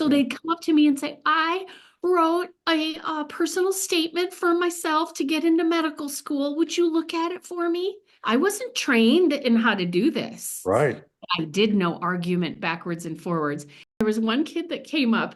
So Yeah. they'd come up to me and say, I wrote a personal statement for myself to get into medical school. Would you look at it for me? I wasn't trained in how to do this. Right. I did know argument backwards and forwards. There was one kid that came up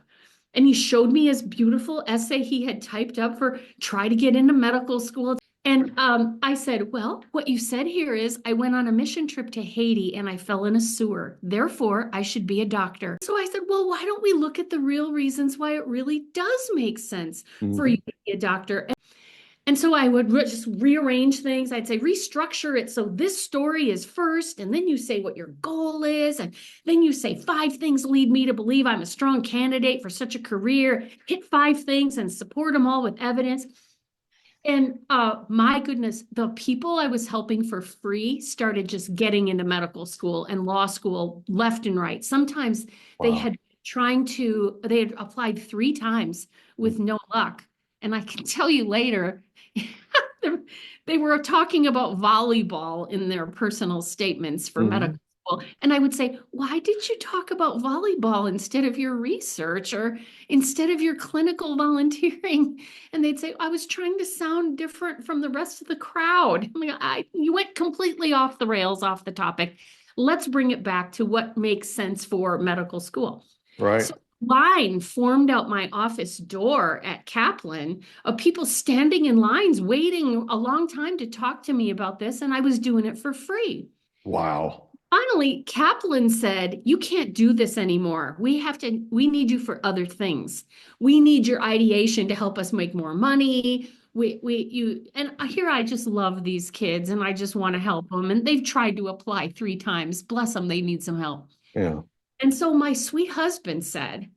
and he showed me his beautiful essay he had typed up for try to get into medical school. And I said, well, what you said here is I went on a mission trip to Haiti and I fell in a sewer. Therefore, I should be a doctor. So I said, well, why don't we look at the real reasons why it really does make sense for Mhm. you to be a doctor? And so I would just rearrange things. I'd say restructure it so this story is first, and then you say what your goal is, and then you say 5 things lead me to believe I'm a strong candidate for such a career. Hit 5 things and support them all with evidence. And my goodness, the people I was helping for free started just getting into medical school and law school left and right. Sometimes Wow. they had applied 3 times with no luck. And I can tell you later, they were talking about volleyball in their personal statements for medical Mhm. school. And I would say, why did you talk about volleyball instead of your research or instead of your clinical volunteering? And they'd say, I was trying to sound different from the rest of the crowd. I mean, you went completely off the rails, off the topic. Let's bring it back to what makes sense for medical school. Right. So line formed out my office door at Kaplan of people standing in lines waiting a long time to talk to me about this, and I was doing it for free. Wow. Finally, Kaplan said, you can't do this anymore. We need you for other things. We need your ideation to help us make more money. And here I just love these kids and I just want to help them. And they've tried to apply 3 times. Bless them, they need some help. Yeah. And so my sweet husband said,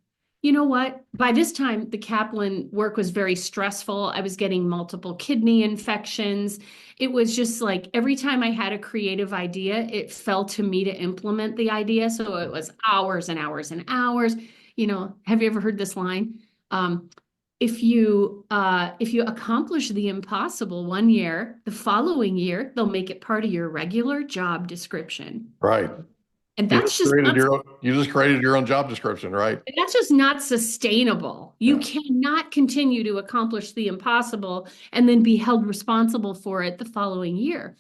you know what? By this time, the Kaplan work was very stressful. I was getting multiple kidney infections. It was just like every time I had a creative idea, it fell to me to implement the idea. So it was hours and hours and hours. Have you ever heard this line? Um, if you accomplish the impossible one year, the following year, they'll make it part of your regular job description. Right. And that's just not You just created your own job description, right? That's just not sustainable. You Yeah. cannot continue to accomplish the impossible and then be held responsible for it the following year.